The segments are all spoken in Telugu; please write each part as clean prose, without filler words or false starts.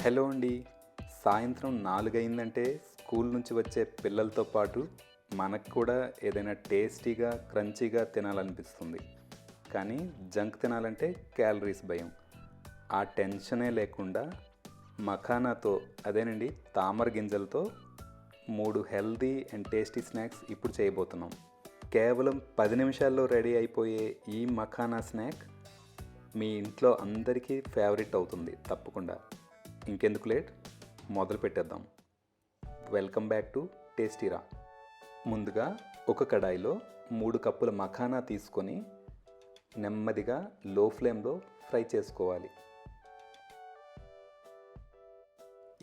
హలో అండి. సాయంత్రం 4 అయిందంటే స్కూల్ నుంచి వచ్చే పిల్లలతో పాటు మనకు కూడా ఏదైనా టేస్టీగా, క్రంచీగా తినాలనిపిస్తుంది. కానీ జంక్ తినాలంటే క్యాలరీస్ భయం. ఆ టెన్షనే లేకుండా మఖానాతో అదేనండి తామర గింజలతో 3 హెల్తీ అండ్ టేస్టీ స్నాక్స్ ఇప్పుడు చేయబోతున్నాం. కేవలం 10 నిమిషాల్లో రెడీ అయిపోయే ఈ మఖానా స్నాక్ మీ ఇంట్లో అందరికీ ఫేవరెట్ అవుతుంది తప్పకుండా. ఇంకెందుకు లేట్, మొదలు పెట్టేద్దాం. వెల్కమ్ బ్యాక్ టు టేస్టీరా. ముందుగా ఒక కడాయిలో 3 కప్పుల మఖానా తీసుకొని నెమ్మదిగా లో ఫ్లేమ్లో ఫ్రై చేసుకోవాలి.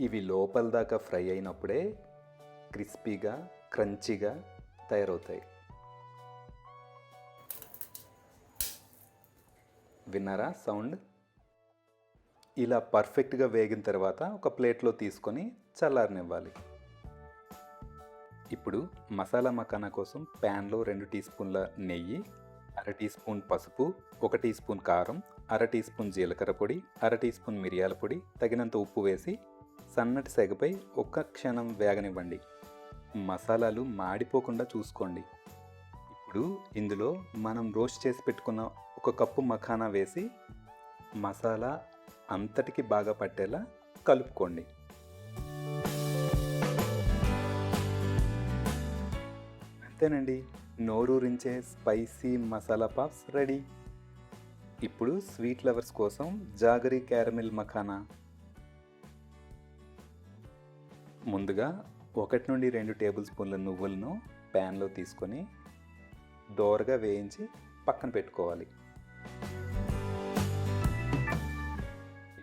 ఇవి లోపల దాకా ఫ్రై అయినప్పుడే క్రిస్పీగా, క్రంచీగా తయారవుతాయి. విన్నారా సౌండ్? ఇలా పర్ఫెక్ట్గా వేగిన తర్వాత ఒక ప్లేట్లో తీసుకొని చల్లారనివ్వాలి. ఇప్పుడు మసాలా మఖానా కోసం ప్యాన్లో 2 టీ స్పూన్ల నెయ్యి, 1/2 టీ స్పూన్ పసుపు, 1 టీ స్పూన్ కారం, 1/2 టీ స్పూన్ జీలకర్ర పొడి, 1/2 టీ స్పూన్ మిరియాల పొడి, తగినంత ఉప్పు వేసి సన్నటి సెగపై ఒక్క క్షణం వేగనివ్వండి. మసాలాలు మాడిపోకుండా చూసుకోండి. ఇప్పుడు ఇందులో మనం రోస్ట్ చేసి పెట్టుకున్న 1 కప్పు మఖానా వేసి మసాలా అంతటికి బాగా పట్టేలా కలుపుకోండి. అంతేనండి, నోరూరించే స్పైసీ మసాలా పాప్స్ రెడీ. ఇప్పుడు స్వీట్ లవర్స్ కోసం జాగరీ క్యారమిల్ మఖానా. ముందుగా 1 నుండి 2 టేబుల్ స్పూన్ల నువ్వులను ప్యాన్లో తీసుకొని దోరగా వేయించి పక్కన పెట్టుకోవాలి.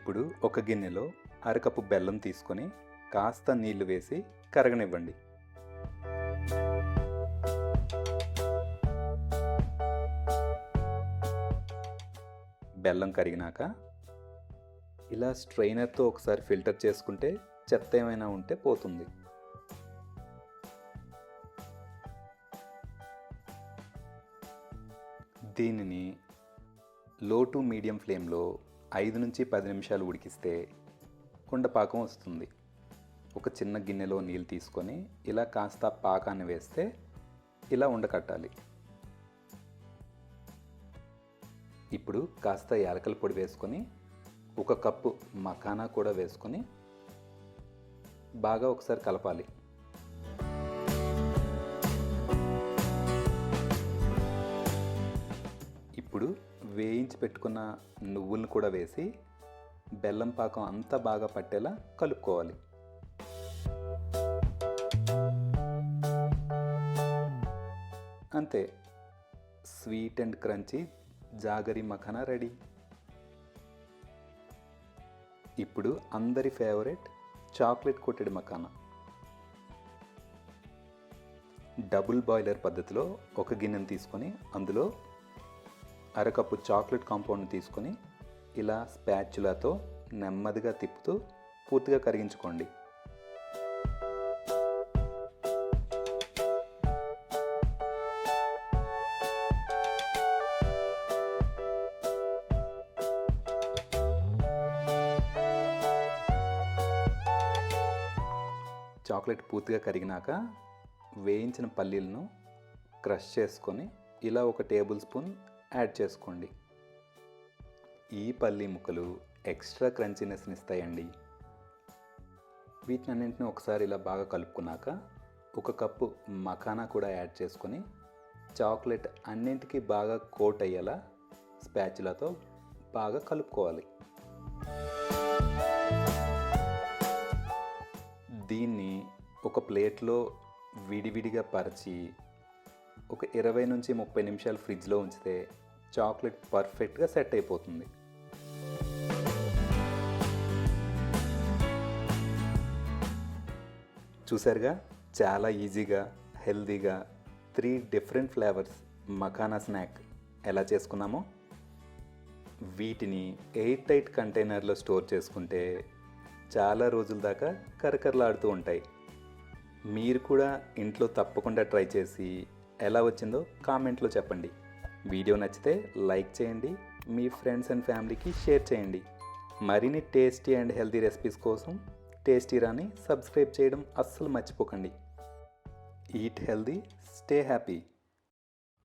ఇప్పుడు ఒక గిన్నెలో 1/2 కప్పు బెల్లం తీసుకొని కాస్త నీళ్లు వేసి కరగనివ్వండి. బెల్లం కరిగినాక ఇలా స్ట్రైనర్తో ఒకసారి ఫిల్టర్ చేసుకుంటే చెత్త ఏమైనా ఉంటే పోతుంది. దీనిని లో టు మీడియం ఫ్లేమ్లో 5 నుంచి 10 నిమిషాలు ఉడికిస్తే కుండపాకం వస్తుంది. ఒక చిన్న గిన్నెలో నీళ్ళు తీసుకొని ఇలా కాస్త పాకాన్ని వేస్తే ఇలా ఉండకట్టాలి. ఇప్పుడు కాస్త యాలకల పొడి వేసుకొని 1 కప్పు మఖానా కూడా వేసుకొని బాగా ఒకసారి కలపాలి. ఇప్పుడు వేయించి పెట్టుకున్న నువ్వులను కూడా వేసి బెల్లం పాకం అంతా బాగా పట్టేలా కలుపుకోవాలి. అంతే, sweet and crunchy jaggery makhana ready. ఇప్పుడు అందరి favourite chocolate coated makhana. Double boiler పద్ధతిలో ఒక గిన్నెను తీసుకొని అందులో 1/2 కప్పు చాక్లెట్ కాంపౌండ్ని తీసుకొని ఇలా స్పాచులాతో నెమ్మదిగా తిప్పుతూ పూర్తిగా కరిగించుకోండి. చాక్లెట్ పూర్తిగా కరిగినాక వేయించిన పల్లీలను క్రష్ చేసుకొని ఇలా 1 టేబుల్ స్పూన్ యాడ్ చేసుకోండి. ఈ పల్లీ ముక్కలు ఎక్స్ట్రా క్రంచీనెస్ని ఇస్తాయండి. వీటినన్నింటినీ ఒకసారి ఇలా బాగా కలుపుకున్నాక 1 కప్పు మఖానా కూడా యాడ్ చేసుకొని చాక్లెట్ అన్నింటికి బాగా కోట్ అయ్యేలా స్పాచులాతో బాగా కలుపుకోవాలి. దీన్ని ఒక ప్లేట్లో విడివిడిగా పరిచి ఒక 20 నుంచి 30 నిమిషాలు ఫ్రిడ్జ్లో ఉంచితే చాక్లెట్ పర్ఫెక్ట్గా సెట్ అయిపోతుంది. చూసారుగా, చాలా ఈజీగా, హెల్తీగా 3 డిఫరెంట్ ఫ్లేవర్స్ మఖానా స్నాక్ ఎలా చేసుకున్నామో. వీటిని ఎయిర్ టైట్ కంటైనర్లో స్టోర్ చేసుకుంటే చాలా రోజుల దాకా కరకరలాడుతూ ఉంటాయి. మీరు కూడా ఇంట్లో తప్పకుండా ట్రై చేసి ఎలా వచ్చిందో కామెంట్లో చెప్పండి. వీడియో నచ్చితే లైక్ చేయండి, మీ ఫ్రెండ్స్ అండ్ ఫ్యామిలీకి షేర్ చేయండి. మరిన్ని టేస్టీ అండ్ హెల్తీ రెసిపీస్ కోసం టేస్టీ రాని సబ్స్క్రైబ్ చేయడం అస్సలు మర్చిపోకండి. Eat healthy, stay happy.